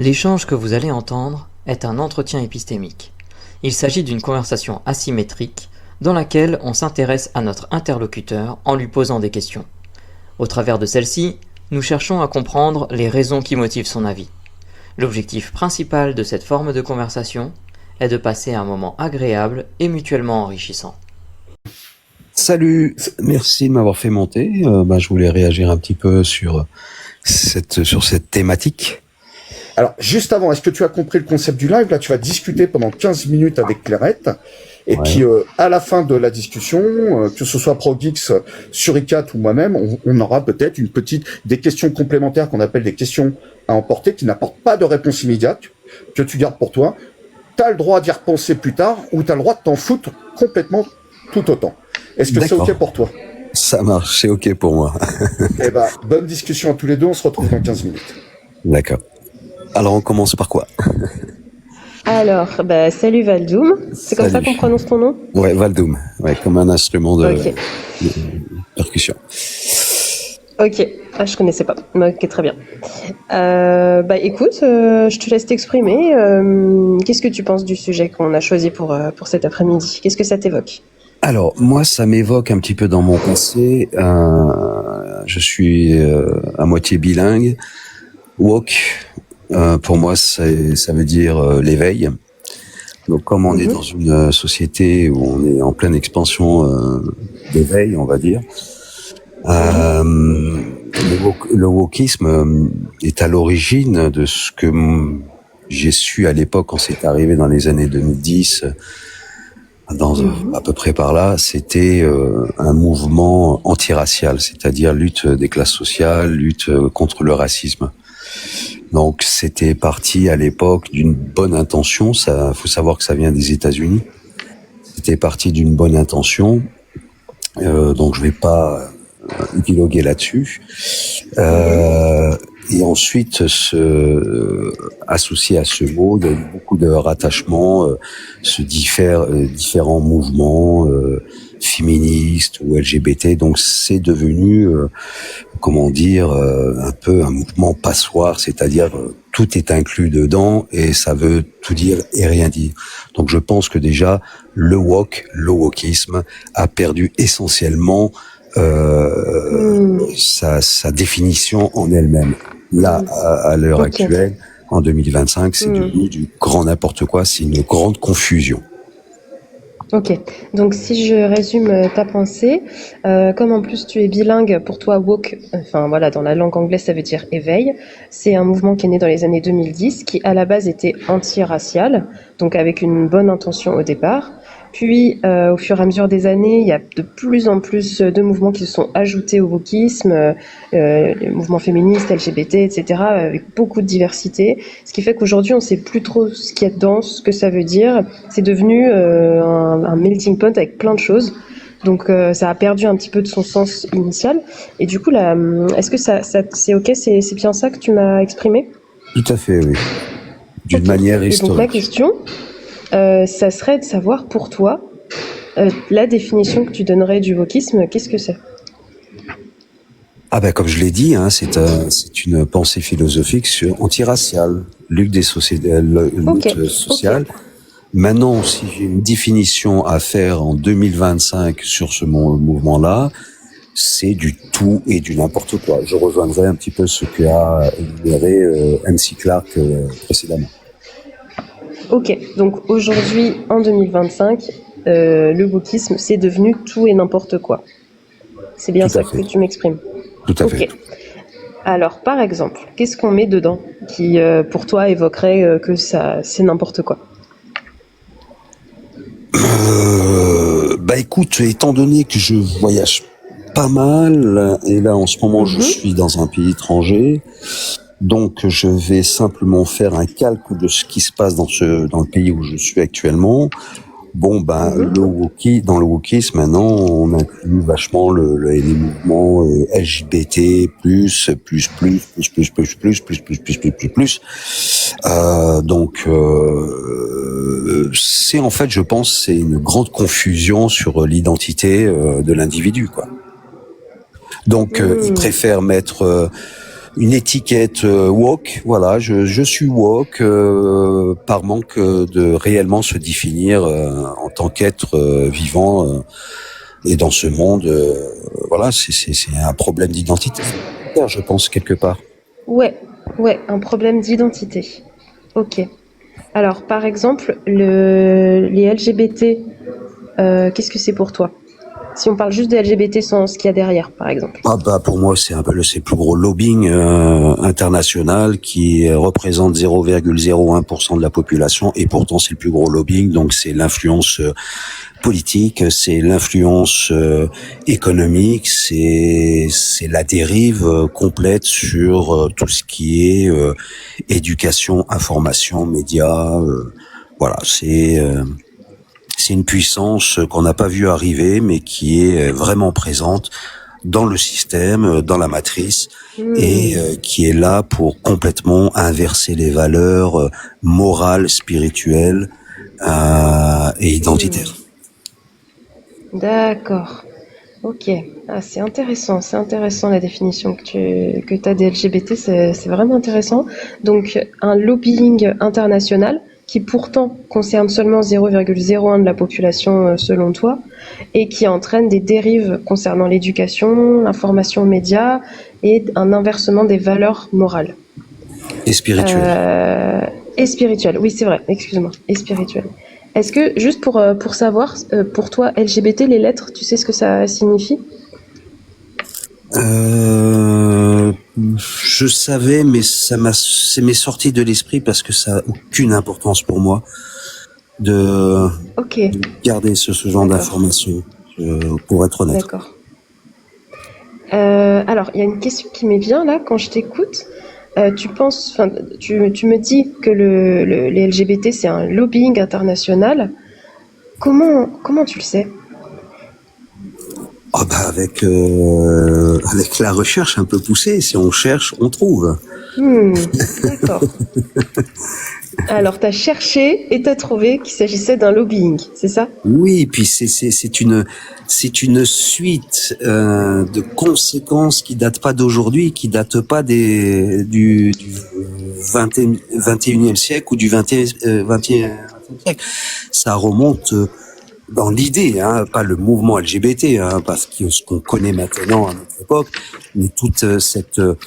L'échange que vous allez entendre est un entretien épistémique. Il s'agit d'une conversation asymétrique dans laquelle on s'intéresse à notre interlocuteur en lui posant des questions. Au travers de celle-ci, nous cherchons à comprendre les raisons qui motivent son avis. L'objectif principal de cette forme de conversation est de passer un moment agréable et mutuellement enrichissant. Salut, merci de m'avoir fait monter. Je voulais réagir un petit peu sur cette thématique. Alors, juste avant, est-ce que tu as compris le concept du live? Là, tu vas discuter pendant 15 minutes avec Clairette. Et puis, à la fin de la discussion, que ce soit ProGeeks, Suricat ou moi-même, on aura peut-être des questions complémentaires qu'on appelle des questions à emporter, qui n'apportent pas de réponse immédiate, que tu gardes pour toi. T'as le droit d'y repenser plus tard, ou t'as le droit de t'en foutre complètement tout autant. Est-ce que c'est OK pour toi? Ça marche, c'est OK pour moi. Eh ben, bonne discussion à tous les deux, on se retrouve dans 15 minutes. D'accord. Alors, on commence par quoi? Alors, salut Valdoum. C'est comme ça qu'on prononce ton nom? Ouais, Valdoum. Ouais, comme un instrument de percussion. Ok. Ah, je connaissais pas. Ok, très bien. Écoute, je te laisse t'exprimer. Qu'est-ce que tu penses du sujet qu'on a choisi pour cet après-midi? Qu'est-ce que ça t'évoque? Alors, moi, ça m'évoque un petit peu dans mon passé. Je suis à moitié bilingue. Woke, pour moi, ça veut dire l'éveil. Donc, comme on est dans une société où on est en pleine expansion d'éveil, on va dire, le wokisme est à l'origine de ce que j'ai su à l'époque quand c'est arrivé dans les années 2010, à peu près par là. C'était un mouvement antiracial, c'est-à-dire lutte des classes sociales, lutte contre le racisme. Donc c'était parti à l'époque d'une bonne intention. Ça, faut savoir que ça vient des États-Unis. C'était parti d'une bonne intention. Donc je vais pas épiloguer là-dessus. Et ensuite, associé à ce mot, il y a eu beaucoup de rattachements, différents mouvements féministes ou LGBT. Donc c'est devenu, un peu un mouvement passoire, c'est-à-dire tout est inclus dedans et ça veut tout dire et rien dire. Donc je pense que déjà le wokisme a perdu essentiellement sa définition en elle-même. Là, à l'heure actuelle, en 2025, c'est devenu du grand n'importe quoi, c'est une grande confusion. Ok, donc si je résume ta pensée, comme en plus tu es bilingue, pour toi woke, dans la langue anglaise ça veut dire éveil, c'est un mouvement qui est né dans les années 2010, qui à la base était anti-racial, donc avec une bonne intention au départ. Puis, au fur et à mesure des années, il y a de plus en plus de mouvements qui se sont ajoutés au wokisme, les mouvements féministes, LGBT, etc., avec beaucoup de diversité. Ce qui fait qu'aujourd'hui, on ne sait plus trop ce qu'il y a dedans, ce que ça veut dire. C'est devenu un melting pot avec plein de choses. Donc, ça a perdu un petit peu de son sens initial. Et du coup, là, est-ce que ça c'est OK, c'est bien ça que tu m'as exprimé? Tout à fait, oui. D'une manière historique. Et donc, ma question... ça serait de savoir pour toi la définition que tu donnerais du wokisme, qu'est-ce que c'est? Comme je l'ai dit, c'est une pensée philosophique antiraciale, lutte sociale. Maintenant, si j'ai une définition à faire en 2025 sur ce mouvement-là, c'est du tout et du n'importe quoi. Je rejoindrai un petit peu ce qu'a énuméré MC Clark précédemment. Ok, donc aujourd'hui, en 2025, le wokisme, c'est devenu tout et n'importe quoi. C'est bien ça que tu m'exprimes. Tout à fait. Alors, par exemple, qu'est-ce qu'on met dedans qui, pour toi, évoquerait que ça, c'est n'importe quoi? Écoute, étant donné que je voyage pas mal, et là, en ce moment, je suis dans un pays étranger, donc je vais simplement faire un calque de ce qui se passe dans le pays où je suis actuellement. Dans le wokisme, maintenant, on inclut vachement les mouvements LGBT, c'est en fait, je pense, c'est une grande confusion sur l'identité de l'individu, quoi. Donc, ils préfèrent mettre une étiquette woke. Voilà, je suis woke par manque de réellement se définir en tant qu'être vivant et dans ce monde. Voilà, c'est un problème d'identité, je pense quelque part. Ouais, ouais, un problème d'identité. Ok. Alors, par exemple, les LGBT, qu'est-ce que c'est pour toi? Si on parle juste des LGBT sans ce qu'il y a derrière, par exemple. Ah bah pour moi c'est un peu c'est le plus gros lobbying international qui représente 0,01% de la population et pourtant c'est le plus gros lobbying, donc c'est l'influence politique, c'est l'influence économique, c'est la dérive complète sur tout ce qui est éducation, information, médias, voilà, c'est une puissance qu'on n'a pas vue arriver, mais qui est vraiment présente dans le système, dans la matrice, et qui est là pour complètement inverser les valeurs morales, spirituelles et identitaires. D'accord. Ok. Ah, c'est intéressant la définition que tu as des LGBT, c'est vraiment intéressant. Donc, un lobbying international qui pourtant concerne seulement 0,01 de la population selon toi, et qui entraîne des dérives concernant l'éducation, l'information aux médias et un inversement des valeurs morales. Et spirituelles. Et spirituelles, oui c'est vrai, excuse-moi, et spirituelles. Est-ce que, juste pour savoir, pour toi, LGBT, les lettres, tu sais ce que ça signifie? Je savais, mais c'est m'est sorti de l'esprit parce que ça a aucune importance pour moi de garder ce genre d'informations, pour être honnête. D'accord. Alors, il y a une question qui m'est vient là quand je t'écoute. Tu me dis que les LGBT c'est un lobbying international. Comment tu le sais? Ah bah avec la recherche un peu poussée, si on cherche, on trouve. D'accord. Alors, t'as cherché et t'as trouvé qu'il s'agissait d'un lobbying, c'est ça? Oui, puis c'est une suite de conséquences qui datent pas d'aujourd'hui, qui datent pas du 21e siècle ou du 20e siècle. Ça remonte dans l'idée, hein, pas le mouvement LGBT, hein, parce que ce qu'on connaît maintenant à notre époque, mais toute ce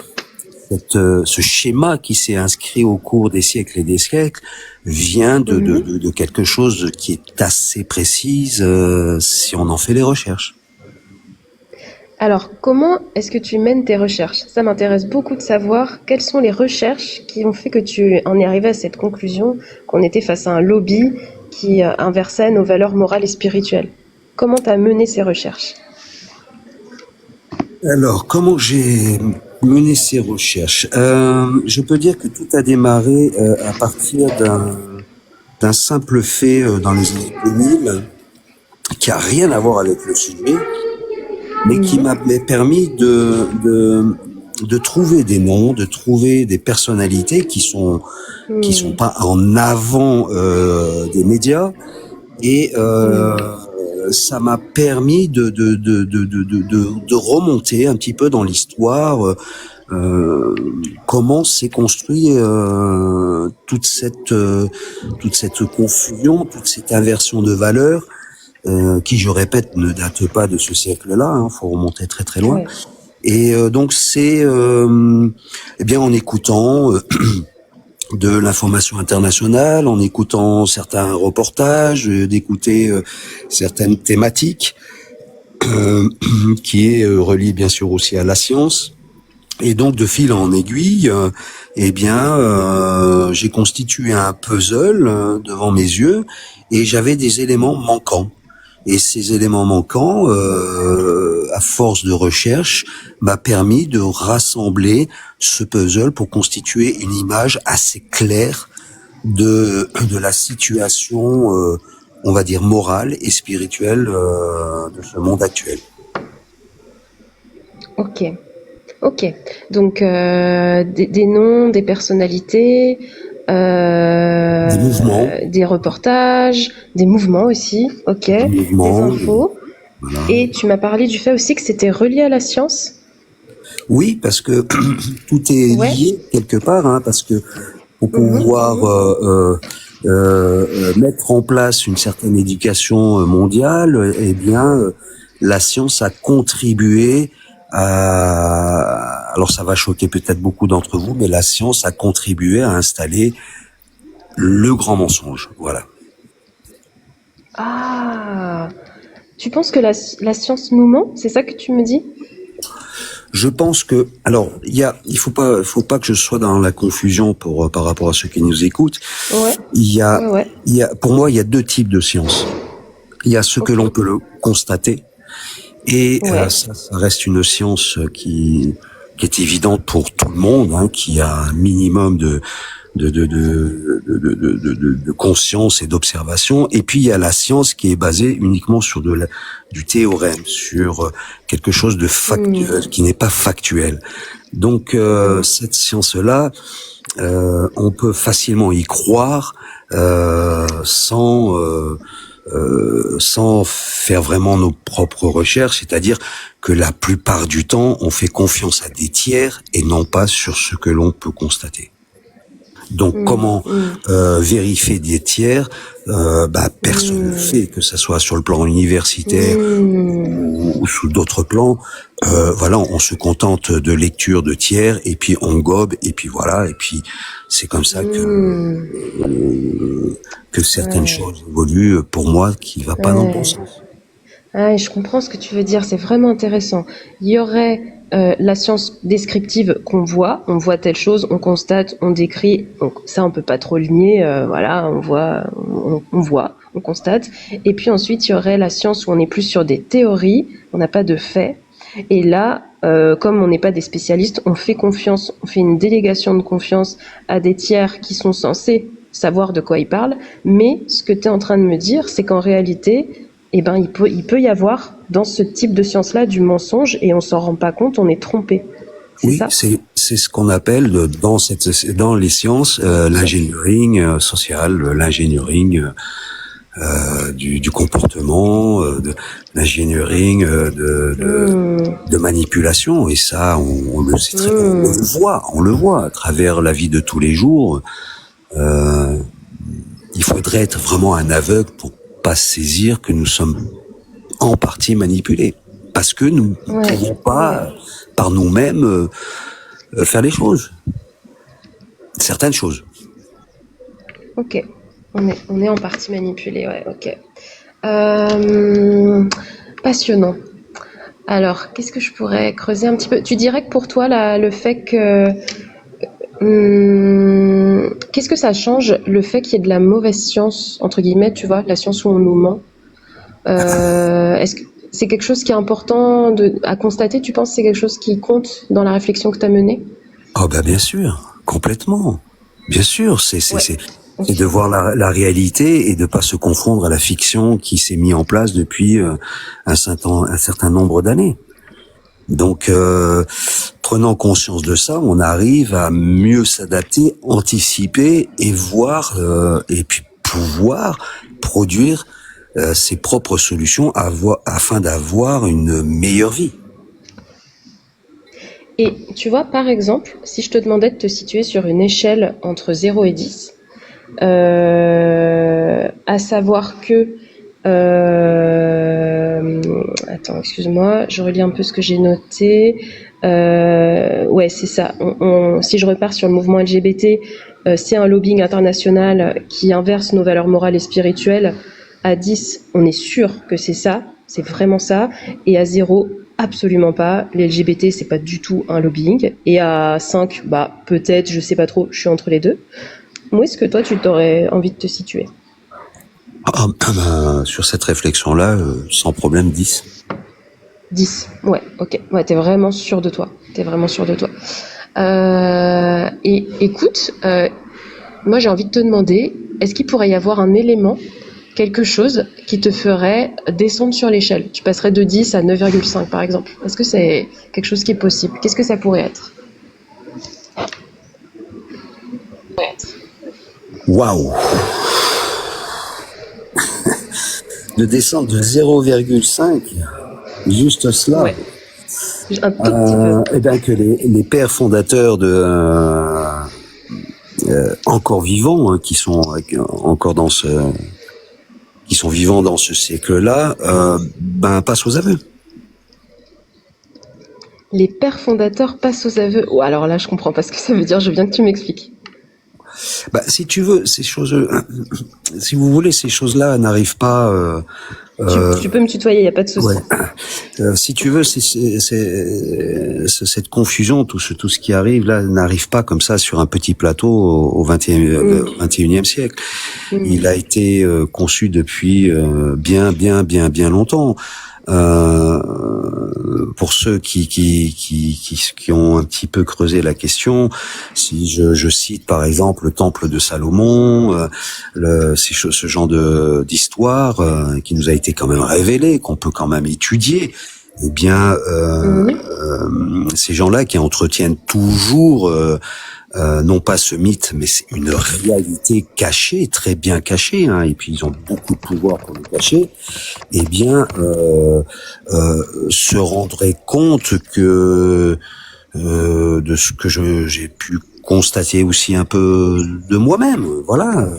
schéma qui s'est inscrit au cours des siècles et des siècles vient de quelque chose qui est assez précise si on en fait les recherches. Alors, comment est-ce que tu mènes tes recherches? Ça m'intéresse beaucoup de savoir quelles sont les recherches qui ont fait que tu en es arrivé à cette conclusion qu'on était face à un lobby qui inversait nos valeurs morales et spirituelles. Comment tu as mené ces recherches? Alors, comment j'ai mené ces recherches? Je peux dire que tout a démarré à partir d'un simple fait dans les années 2000 qui a rien à voir avec le sujet, mais qui m'a permis de trouver des noms, de trouver des personnalités qui sont pas en avant des médias, et ça m'a permis de remonter un petit peu dans l'histoire comment s'est construit toute cette confusion, toute cette inversion de valeurs qui, je répète, ne date pas de ce siècle-là, hein, faut remonter très très loin. Ouais. Et donc c'est eh bien en écoutant de l'information internationale, en écoutant certains reportages, d'écouter certaines thématiques qui est reliée bien sûr aussi à la science. Et donc de fil en aiguille, eh bien j'ai constitué un puzzle devant mes yeux et j'avais des éléments manquants. Et ces éléments manquants, à force de recherche, m'a permis de rassembler ce puzzle pour constituer une image assez claire de la situation, on va dire morale et spirituelle de ce monde actuel. Ok. Donc des noms, des personnalités. Des mouvements. Des reportages, des mouvements aussi, ok, des infos. Voilà. Et tu m'as parlé du fait aussi que c'était relié à la science. Oui, parce que tout est lié quelque part, hein, parce que pour pouvoir mettre en place une certaine éducation mondiale, eh bien, la science a contribué à... Alors ça va choquer peut-être beaucoup d'entre vous, mais la science a contribué à installer le grand mensonge. Voilà. Ah, tu penses que la science nous ment? C'est ça que tu me dis? Je pense que, alors, il faut pas que je sois dans la confusion par rapport à ceux qui nous écoutent. Ouais. Pour moi, il y a deux types de science. Il y a ce que l'on peut le constater, et ça reste une science qui est évidente pour tout le monde, hein, qui a un minimum de conscience et d'observation. Et puis il y a la science qui est basée uniquement sur du théorème, sur quelque chose de factuel, qui n'est pas factuel. Donc cette science-là, on peut facilement y croire sans faire vraiment nos propres recherches, c'est-à-dire que la plupart du temps, on fait confiance à des tiers et non pas sur ce que l'on peut constater. Donc comment vérifier des tiers? Personne ne le fait, que ça soit sur le plan universitaire ou sous d'autres plans. Voilà, on se contente de lecture de tiers et puis on gobe et puis voilà, et puis c'est comme ça que certaines choses évoluent, pour moi, qui va pas dans le bon sens. Ah, et je comprends ce que tu veux dire, c'est vraiment intéressant. Il y aurait la science descriptive qu'on voit, on voit telle chose, on constate, on décrit, donc ça on peut pas trop le nier, voilà, on voit, on constate. Et puis ensuite il y aurait la science où on est plus sur des théories, on n'a pas de faits. Et là, comme on n'est pas des spécialistes, on fait confiance, on fait une délégation de confiance à des tiers qui sont censés savoir de quoi ils parlent. Mais ce que tu es en train de me dire, c'est qu'en réalité, il peut y avoir dans ce type de science-là du mensonge et on s'en rend pas compte, on est trompé. Oui, c'est ce qu'on appelle dans les sciences l'engineering social, l'engineering du comportement, l'engineering de manipulation, et ça on le sait très bien, on le voit à travers la vie de tous les jours. Il faudrait être vraiment un aveugle pour pas saisir que nous sommes en partie manipulés, parce que nous ne pouvons pas par nous-mêmes faire les choses, certaines choses. Ok, on est en partie manipulé, ouais, ok. Passionnant. Alors, qu'est-ce que je pourrais creuser un petit peu? Tu dirais que pour toi, le fait que qu'est-ce que ça change, le fait qu'il y ait de la mauvaise science, entre guillemets, tu vois, la science où on nous ment? Est-ce que c'est quelque chose qui est important à constater? Tu penses que c'est quelque chose qui compte dans la réflexion que tu as menée? Oh bien sûr, complètement. Bien sûr, c'est de voir la réalité et de pas se confondre à la fiction qui s'est mise en place depuis un certain nombre d'années. Donc, prenant conscience de ça, on arrive à mieux s'adapter, anticiper et voir, et puis pouvoir produire ses propres solutions afin d'avoir une meilleure vie. Et tu vois, par exemple, si je te demandais de te situer sur une échelle entre 0 et 10, à savoir que... attends, excuse-moi, je relis un peu ce que j'ai noté. Ouais, c'est ça. Si je repars sur le mouvement LGBT, c'est un lobbying international qui inverse nos valeurs morales et spirituelles. À 10, on est sûr que c'est ça, c'est vraiment ça. Et à 0, absolument pas. Les LGBT, c'est pas du tout un lobbying. Et à 5, peut-être, je sais pas trop, je suis entre les deux. Où est-ce que toi, tu t'aurais envie de te situer? Sur cette réflexion-là, sans problème, 10. 10, ouais, ok. Ouais, t'es vraiment sûr de toi. Et écoute, moi j'ai envie de te demander, est-ce qu'il pourrait y avoir un élément, quelque chose qui te ferait descendre sur l'échelle? Tu passerais de 10 à 9,5 par exemple. Est-ce que c'est quelque chose qui est possible? Qu'est-ce que ça pourrait être? Waouh! De descendre de 0,5, juste cela. Ouais. Un tout petit peu. Eh bien que les pères fondateurs de encore vivants, hein, qui sont encore qui sont vivants dans ce siècle-là, passent aux aveux. Les pères fondateurs passent aux aveux. Oh, alors là, je comprends pas ce que ça veut dire. Je veux bien que tu m'expliques. Si tu veux, ces choses, si vous voulez, ces choses-là n'arrivent pas. Tu peux me tutoyer, y a pas de souci. Ouais. Si tu veux, cette confusion, tout ce qui arrive là, n'arrive pas comme ça sur un petit plateau au 21e siècle. Il a été conçu depuis bien longtemps. Pour ceux qui ont un petit peu creusé la question, si je cite par exemple le temple de Salomon, ce genre d'histoire qui nous a été quand même révélé, qu'on peut quand même étudier, eh bien ces gens-là qui entretiennent toujours non pas ce mythe, mais c'est une réalité cachée, très bien cachée, hein, et puis ils ont beaucoup de pouvoir pour le cacher, eh bien se rendraient compte que de ce que j'ai pu constater aussi un peu de moi-même, voilà,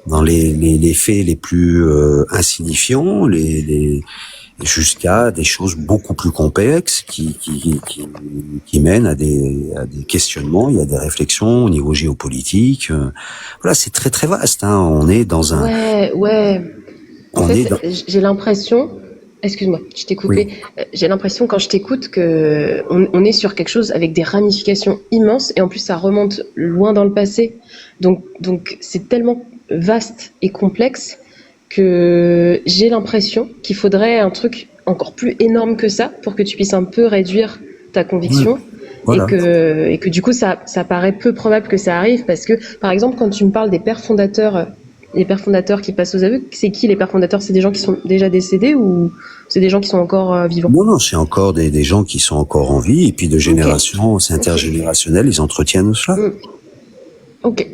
dans les faits les plus insignifiants, jusqu'à des choses beaucoup plus complexes qui mènent à des questionnements, il y a des réflexions au niveau géopolitique. Voilà, c'est très très vaste, hein. On est dans un... Ouais. En fait, j'ai l'impression... Excuse-moi, je t'ai coupé. Oui. J'ai l'impression quand je t'écoute que on est sur quelque chose avec des ramifications immenses et en plus ça remonte loin dans le passé. Donc c'est tellement vaste et complexe que j'ai l'impression qu'il faudrait un truc encore plus énorme que ça pour que tu puisses un peu réduire ta conviction. Voilà. Et que du coup ça paraît peu probable que ça arrive parce que par exemple quand tu me parles des pères fondateurs, les pères fondateurs qui passent aux aveux, c'est qui les pères fondateurs? C'est des gens qui sont déjà décédés ou c'est des gens qui sont encore vivants? Non, c'est encore des gens qui sont encore en vie et puis de génération, c'est intergénérationnel, ils entretiennent cela. Ok.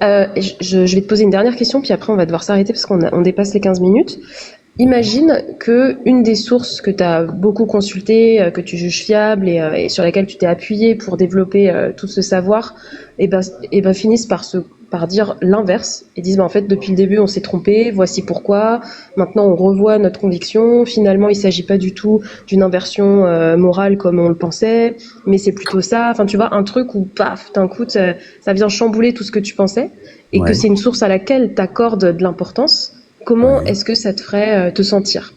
Je vais te poser une dernière question, puis après on va devoir s'arrêter parce qu'on dépasse les 15 minutes. Imagine que une des sources que tu as beaucoup consultées, que tu juges fiable et sur laquelle tu t'es appuyé pour développer tout ce savoir, finisse par dire l'inverse et disent en fait depuis le début on s'est trompé, voici pourquoi, maintenant on revoit notre conviction, finalement il s'agit pas du tout d'une inversion morale comme on le pensait, mais c'est plutôt ça, enfin tu vois, un truc où paf, d'un coup ça vient chambouler tout ce que tu pensais et que c'est une source à laquelle t'accordes de l'importance. Comment est-ce que ça te ferait te sentir?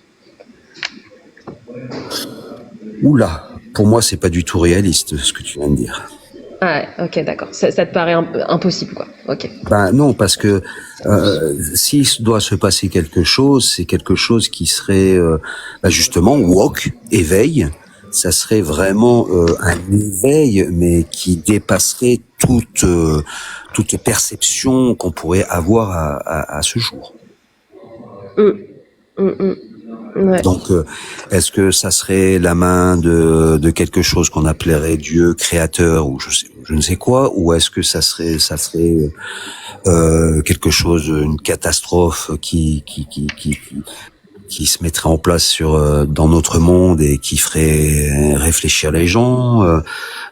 Oula, pour moi c'est pas du tout réaliste ce que tu viens de dire. Ah, ok, d'accord. Ça te paraît impossible, quoi. Ok. Non, parce que s'il doit se passer quelque chose, c'est quelque chose qui serait justement woke, éveil. Ça serait vraiment un éveil, mais qui dépasserait toute perception qu'on pourrait avoir à ce jour. Ouais. Donc, est-ce que ça serait la main de quelque chose qu'on appellerait Dieu créateur ou je ne sais quoi, ou est-ce que ça serait quelque chose, une catastrophe qui se mettrait en place dans notre monde et qui ferait réfléchir les gens?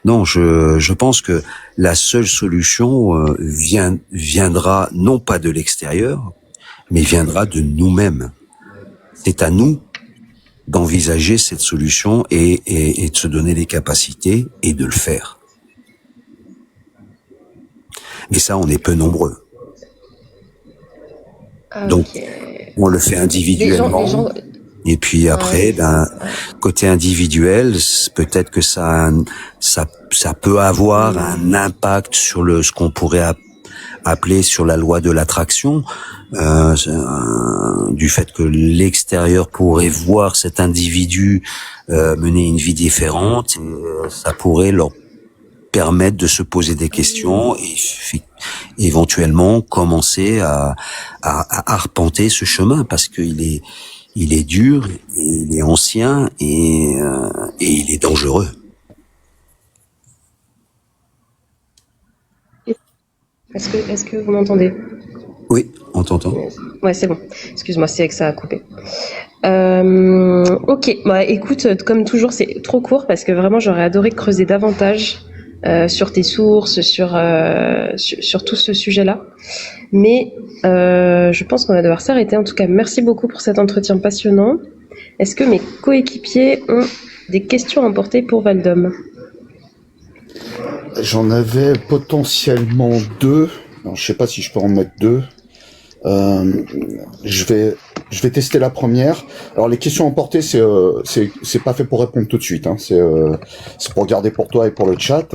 Non, je pense que la seule solution viendra non pas de l'extérieur, mais viendra de nous-mêmes. C'est à nous d'envisager cette solution et de se donner les capacités et de le faire. Mais ça, on est peu nombreux. Okay. Donc, on le fait individuellement. Les gens... Et puis après, côté individuel, peut-être que ça peut avoir un impact sur ce qu'on pourrait appeler sur la loi de l'attraction, du fait que l'extérieur pourrait voir cet individu mener une vie différente, et ça pourrait leur permettre de se poser des questions et éventuellement commencer à arpenter ce chemin, parce qu'il est dur, il est ancien et il est dangereux. Est-ce que vous m'entendez? Oui, on t'entend. Ouais, c'est bon. Excuse-moi, c'est que ça a coupé. Ok, bah écoute, comme toujours, c'est trop court parce que vraiment j'aurais adoré creuser davantage sur tes sources, sur tout ce sujet-là. Mais je pense qu'on va devoir s'arrêter. En tout cas, merci beaucoup pour cet entretien passionnant. Est-ce que mes coéquipiers ont des questions à emporter pour Valdom? J'en avais potentiellement 2. Alors, je sais pas si je peux en mettre 2. Je vais tester la première. Alors les questions emportées, c'est pas fait pour répondre tout de suite. Hein. C'est pour garder pour toi et pour le chat.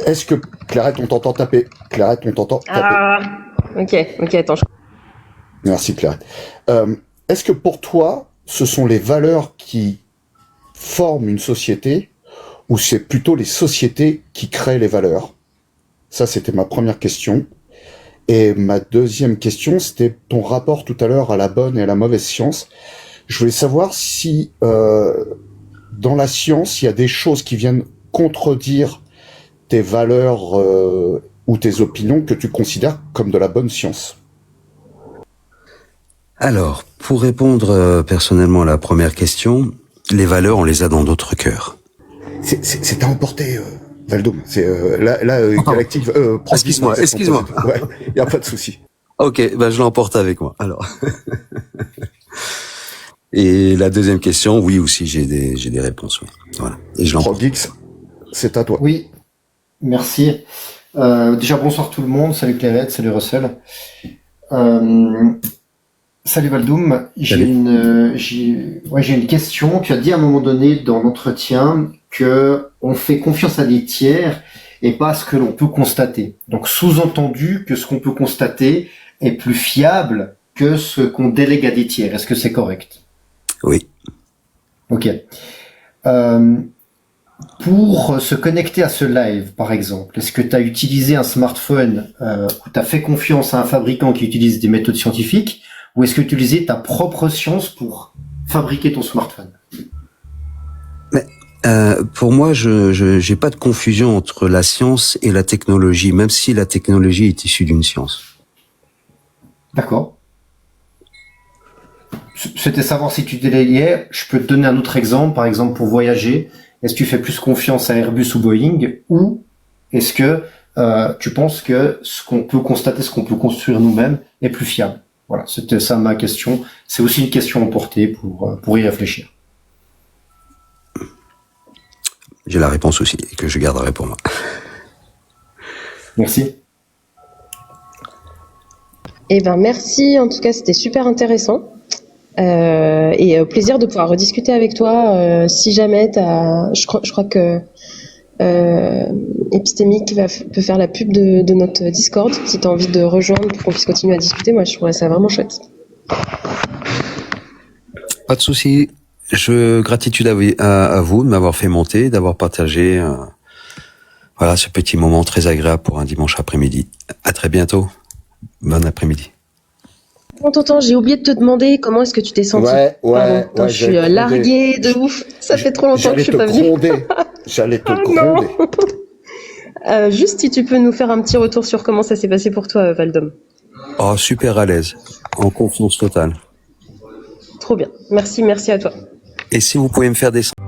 Est-ce que Clairette, on t'entend taper? Clairette, on t'entend taper. Ah, ok, attends. Merci Clairette. Est-ce que pour toi, ce sont les valeurs qui forment une société ou c'est plutôt les sociétés qui créent les valeurs? Ça, c'était ma première question. Et ma deuxième question, c'était ton rapport tout à l'heure à la bonne et à la mauvaise science. Je voulais savoir si dans la science, il y a des choses qui viennent contredire tes valeurs ou tes opinions que tu considères comme de la bonne science. Alors, pour répondre personnellement à la première question, les valeurs, on les a dans notre cœur. C'est à emporter, Valdom. C'est Galactique. Excuse-moi. Ouais, y a pas de souci. Ok, bah je l'emporte avec moi. Alors. Et la deuxième question, oui aussi, j'ai des réponses. Oui. Voilà. Et je l'emporte. Progix, c'est à toi. Oui, merci. Déjà bonsoir tout le monde. Salut Clairette, salut Russell. Salut Valdoum. J'ai une question. Tu as dit à un moment donné dans l'entretien que on fait confiance à des tiers et pas à ce que l'on peut constater. Donc sous-entendu que ce qu'on peut constater est plus fiable que ce qu'on délègue à des tiers. Est-ce que c'est correct? Oui. Ok. Pour se connecter à ce live, par exemple, est-ce que tu as utilisé un smartphone où tu as fait confiance à un fabricant qui utilise des méthodes scientifiques ou est-ce que tu utilisais ta propre science pour fabriquer ton smartphone? Mais pour moi, je j'ai pas de confusion entre la science et la technologie, même si la technologie est issue d'une science. D'accord. C'était savoir si tu déléguais. Je peux te donner un autre exemple, par exemple pour voyager. Est-ce que tu fais plus confiance à Airbus ou Boeing ou est-ce que tu penses que ce qu'on peut constater, ce qu'on peut construire nous-mêmes est plus fiable? Voilà, c'était ça ma question. C'est aussi une question emportée pour y réfléchir. J'ai la réponse aussi, et que je garderai pour moi. Merci. Eh ben merci, en tout cas c'était super intéressant. Et plaisir de pouvoir rediscuter avec toi si jamais je crois que Épistémique peut faire la pub de notre Discord si tu as envie de rejoindre pour qu'on puisse continuer à discuter. Moi je trouverais ça vraiment chouette. Pas de souci. Gratitude à vous de m'avoir fait monter, d'avoir partagé voilà ce petit moment très agréable pour un dimanche après-midi. À très bientôt. Bon après-midi. Tonton, j'ai oublié de te demander comment est-ce que tu t'es senti. Ouais, je suis larguée de ouf. Ça fait trop longtemps que je suis pas venue. J'allais te gronder. Juste si tu peux nous faire un petit retour sur comment ça s'est passé pour toi, Valdom. Oh, super à l'aise. En confiance totale. Trop bien. Merci à toi. Et si vous pouvez me faire descendre.